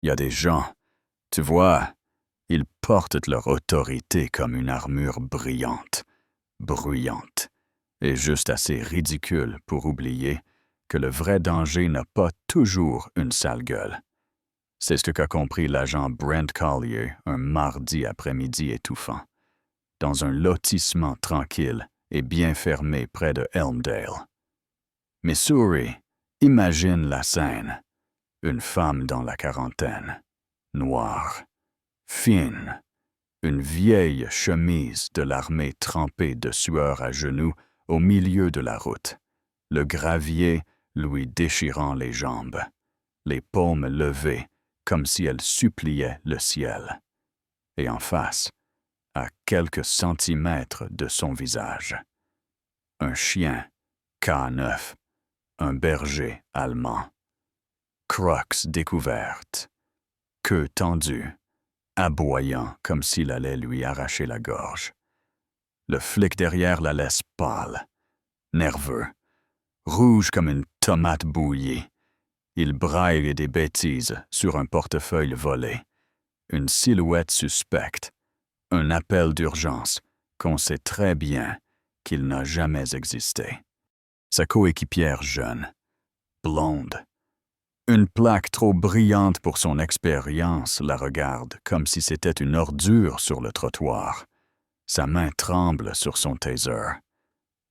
Il y a des gens, tu vois, ils portent leur autorité comme une armure brillante, bruyante, et juste assez ridicule pour oublier que le vrai danger n'a pas toujours une sale gueule. C'est ce qu'a compris l'agent Brent Collier un mardi après-midi étouffant, dans un lotissement tranquille et bien fermé près de Elmdale. Missouri, imagine la scène. Une femme dans la quarantaine, noire, fine, une vieille chemise de l'armée trempée de sueur à genoux au milieu de la route, le gravier lui déchirant les jambes, les paumes levées comme si elle suppliait le ciel. Et en face, à quelques centimètres de son visage, un chien, K9, un berger allemand. Crocs découvertes, queue tendue, aboyant comme s'il allait lui arracher la gorge. Le flic derrière la laisse pâle, nerveux, rouge comme une tomate bouillie. Il braille des bêtises sur un portefeuille volé, une silhouette suspecte, un appel d'urgence qu'on sait très bien qu'il n'a jamais existé. Sa coéquipière jeune, blonde, une plaque trop brillante pour son expérience la regarde comme si c'était une ordure sur le trottoir. Sa main tremble sur son taser.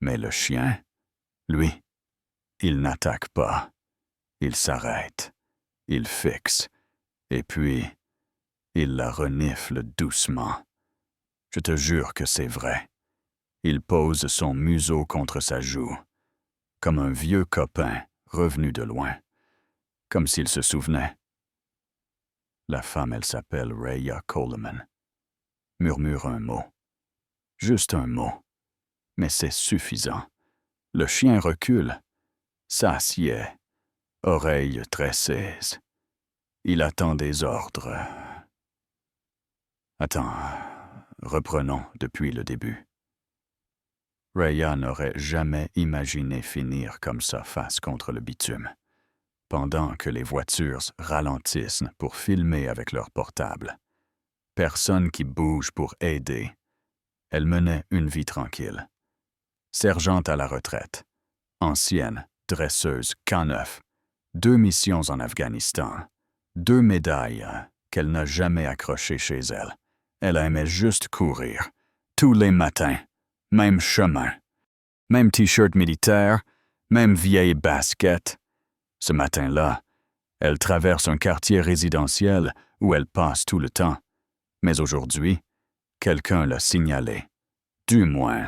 Mais le chien, lui, il n'attaque pas. Il s'arrête. Il fixe. Et puis, il la renifle doucement. Je te jure que c'est vrai. Il pose son museau contre sa joue, comme un vieux copain revenu de loin. Comme s'il se souvenait. La femme, elle s'appelle Rhea Coleman. Murmure un mot. Juste un mot. Mais c'est suffisant. Le chien recule, s'assied, oreilles tressées. Il attend des ordres. Attends, reprenons depuis le début. Rhea n'aurait jamais imaginé finir comme ça face contre le bitume, pendant que les voitures ralentissent pour filmer avec leur portable. Personne qui bouge pour aider. Elle menait une vie tranquille. Sergente à la retraite, ancienne, dresseuse, K9, 2 missions en Afghanistan, 2 médailles qu'elle n'a jamais accrochées chez elle. Elle aimait juste courir, tous les matins, même chemin, même t-shirt militaire, même vieille basket. Ce matin-là, elle traverse un quartier résidentiel où elle passe tout le temps. Mais aujourd'hui, quelqu'un l'a signalé. Du moins,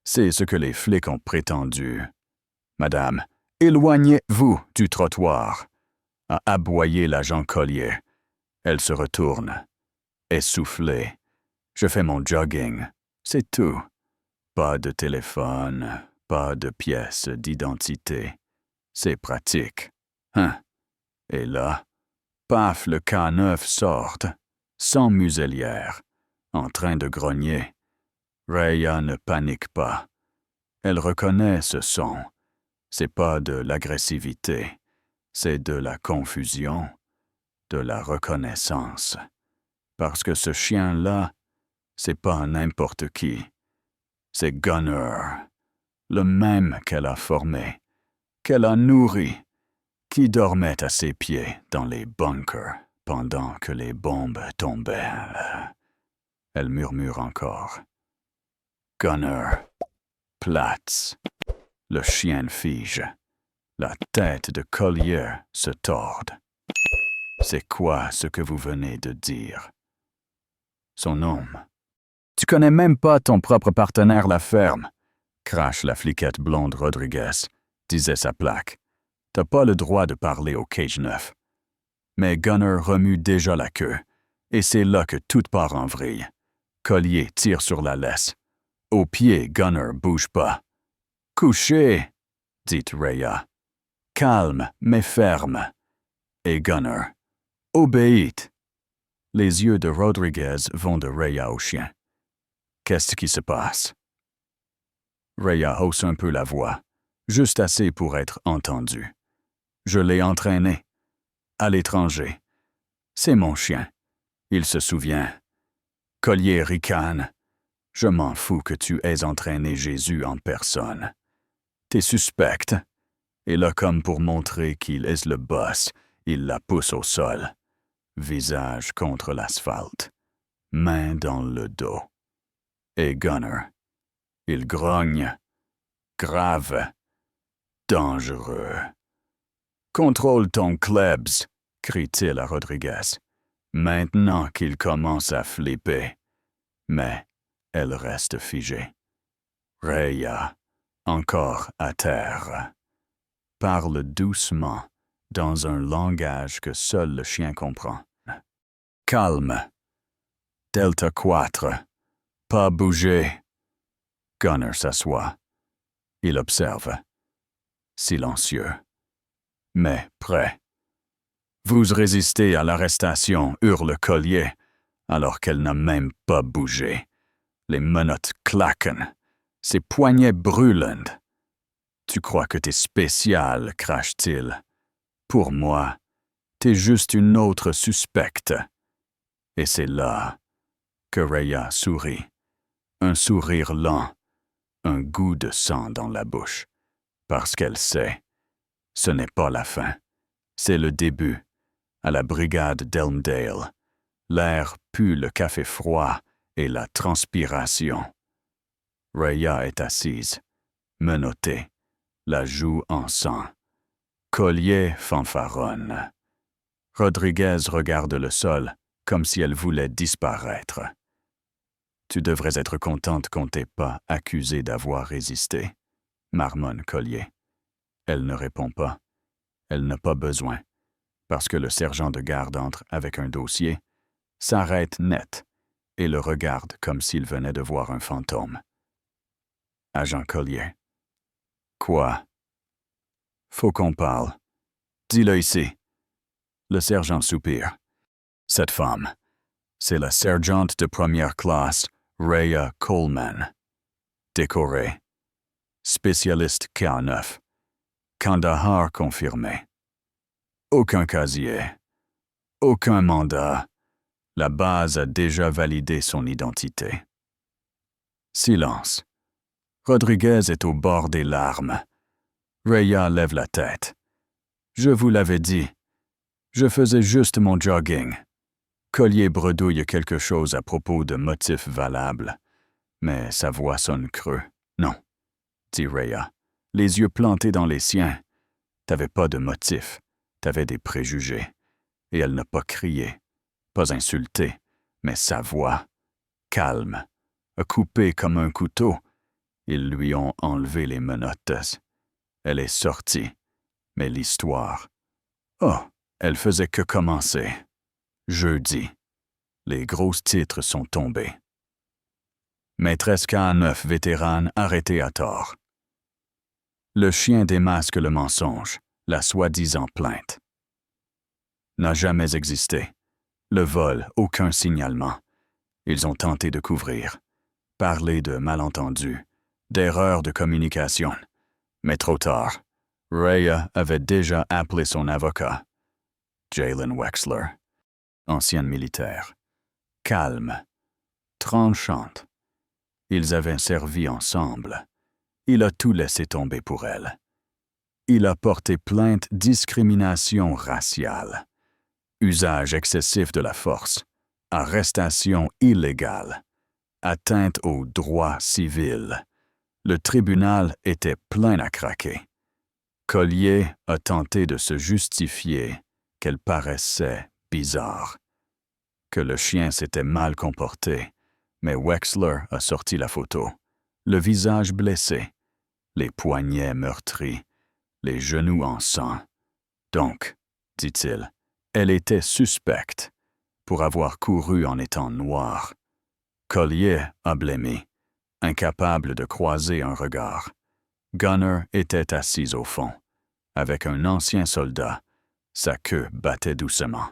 c'est ce que les flics ont prétendu. Madame, éloignez-vous du trottoir, a aboyé l'agent Collier. Elle se retourne. Essoufflée. Je fais mon jogging. C'est tout. Pas de téléphone, pas de pièce d'identité. C'est pratique. Hein? Et là, paf, le K9 sort, sans muselière, en train de grogner. Rhea ne panique pas. Elle reconnaît ce son. C'est pas de l'agressivité, c'est de la confusion, de la reconnaissance. Parce que ce chien-là, c'est pas n'importe qui. C'est Gunner, le même qu'elle a formé, qu'elle a nourri, qui dormait à ses pieds dans les bunkers pendant que les bombes tombaient. Elle murmure encore. Gunner, Platz. Le chien fige. La tête de Collier se tord. C'est quoi ce que vous venez de dire? Son homme. Tu connais même pas ton propre partenaire la ferme, crache la fliquette blonde Rodriguez, disait sa plaque. T'as pas le droit de parler au Cage 9. Mais Gunner remue déjà la queue, et c'est là que tout part en vrille. Collier tire sur la laisse. Au pied, Gunner bouge pas. Couché, dit Rhea. Calme, mais ferme. Et Gunner. Obéit. Les yeux de Rodriguez vont de Rhea au chien. Qu'est-ce qui se passe? Rhea hausse un peu la voix, juste assez pour être entendue. Je l'ai entraîné. À l'étranger. C'est mon chien. Il se souvient. Collier ricane. Je m'en fous que tu aies entraîné Jésus en personne. T'es suspecte. Et là, comme pour montrer qu'il est le boss, il la pousse au sol. Visage contre l'asphalte. Main dans le dos. Et Gunner. Il grogne. Grave. Dangereux. Contrôle ton klebs, crie-t-il à Rodriguez, maintenant qu'il commence à flipper. Mais elle reste figée. Rhea, encore à terre, parle doucement, dans un langage que seul le chien comprend. Calme. Delta 4. Pas bouger. Gunner s'assoit. Il observe. Silencieux. Mais prêt. Vous résistez à l'arrestation, hurle Collier, alors qu'elle n'a même pas bougé. Les menottes claquent. Ses poignets brûlent. Tu crois que t'es spécial, crache-t-il. Pour moi, t'es juste une autre suspecte. Et c'est là que Rhea sourit. Un sourire lent, un goût de sang dans la bouche. Parce qu'elle sait, ce n'est pas la fin. C'est le début. À la brigade d'Elmdale, l'air pue le café froid et la transpiration. Rhea est assise, menottée, la joue en sang. Collier fanfaronne. Rodriguez regarde le sol comme si elle voulait disparaître. Tu devrais être contente qu'on t'ait pas accusée d'avoir résisté, marmonne Collier. Elle ne répond pas. Elle n'a pas besoin, parce que le sergent de garde entre avec un dossier, s'arrête net et le regarde comme s'il venait de voir un fantôme. Agent Collier. Quoi? Faut qu'on parle. Dis-le ici. Le sergent soupire. Cette femme, c'est la sergente de première classe, Rhea Coleman. Décorée. Spécialiste K9. Kandahar confirmé. Aucun casier. Aucun mandat. La base a déjà validé son identité. Silence. Rodriguez est au bord des larmes. Rhea lève la tête. Je vous l'avais dit. Je faisais juste mon jogging. Collier bredouille quelque chose à propos de motifs valables. Mais sa voix sonne creux. Non, dit Rhea, les yeux plantés dans les siens. T'avais pas de motif. T'avais des préjugés. Et elle n'a pas crié, pas insulté, mais sa voix, calme, a coupé comme un couteau. Ils lui ont enlevé les menottes. Elle est sortie, mais l'histoire... Oh, elle faisait que commencer. Jeudi, les gros titres sont tombés. Maîtresse K9 vétérane arrêtée à tort. Le chien démasque le mensonge, la soi-disant plainte. N'a jamais existé. Le vol, aucun signalement. Ils ont tenté de couvrir, parler de malentendus, d'erreurs de communication. Mais trop tard. Rhea avait déjà appelé son avocat. Jalen Wexler, ancienne militaire. Calme, tranchante. Ils avaient servi ensemble. Il a tout laissé tomber pour elle. Il a porté plainte discrimination raciale. Usage excessif de la force, arrestation illégale, atteinte aux droits civils. Le tribunal était plein à craquer. Collier a tenté de se justifier qu'elle paraissait bizarre, que le chien s'était mal comporté, mais Wexler a sorti la photo, le visage blessé, les poignets meurtris, les genoux en sang. Donc, dit-il, elle était suspecte pour avoir couru en étant noire. Collier a blêmi, incapable de croiser un regard. Gunner était assis au fond, avec un ancien soldat. Sa queue battait doucement,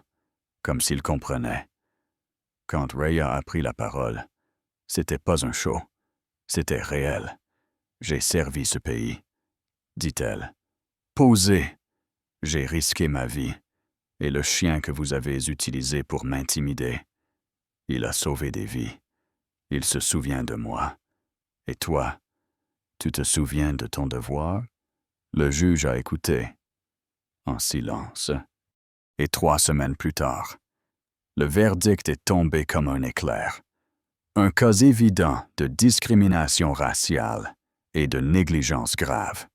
comme s'il comprenait. Quand Rhea a pris la parole, c'était pas un show, c'était réel. J'ai servi ce pays, dit-elle. Posé, j'ai risqué ma vie. et le chien que vous avez utilisé pour m'intimider. Il a sauvé des vies. Il se souvient de moi. Et toi, tu te souviens de ton devoir? Le juge a écouté, en silence. Et 3 semaines plus tard, le verdict est tombé comme un éclair. Un cas évident de discrimination raciale et de négligence grave.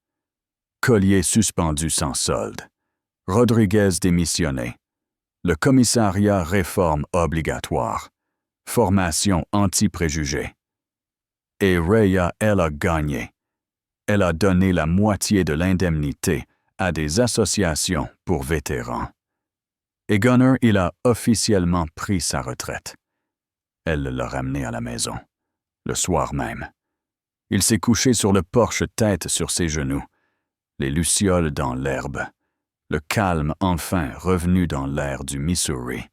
Collier suspendu sans solde. Rodriguez démissionné. Le commissariat réforme obligatoire. Formation anti-préjugés. Et Rhea, elle a gagné. Elle a donné la moitié de l'indemnité à des associations pour vétérans. Et Gunner, il a officiellement pris sa retraite. Elle l'a ramené à la maison, le soir même. Il s'est couché sur le porche tête sur ses genoux, les lucioles dans l'herbe, le calme enfin revenu dans l'air du Missouri.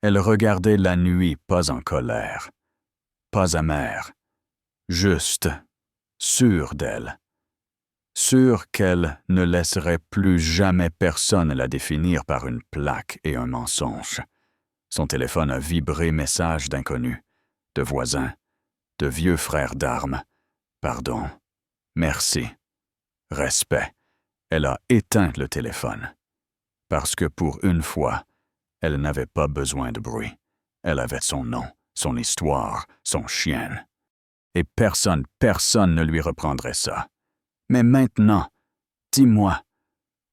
Elle regardait la nuit pas en colère, pas amère, juste, sûre d'elle. Sûre qu'elle ne laisserait plus jamais personne la définir par une plaque et un mensonge. Son téléphone a vibré messages d'inconnus, de voisins, de vieux frères d'armes. Pardon, merci, respect. Elle a éteint le téléphone. Parce que pour une fois, elle n'avait pas besoin de bruit. Elle avait son nom, son histoire, son chien. Et personne ne lui reprendrait ça. Mais maintenant, dis-moi,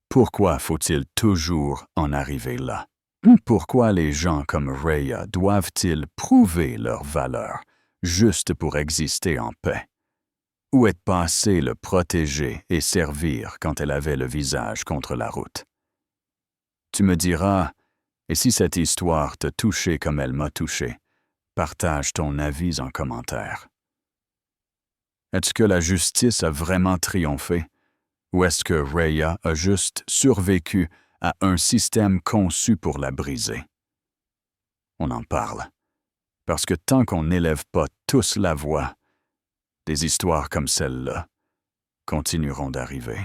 pourquoi faut-il toujours en arriver là? Pourquoi les gens comme Rhea doivent-ils prouver leur valeur juste pour exister en paix? Où est passé le protéger et servir quand elle avait le visage contre la route? Tu me diras, et si cette histoire t'a touché comme elle m'a touché, partage ton avis en commentaire. Est-ce que la justice a vraiment triomphé? Ou est-ce que Rhea a juste survécu à un système conçu pour la briser? On en parle. Parce que tant qu'on n'élève pas tous la voix, des histoires comme celle-là continueront d'arriver.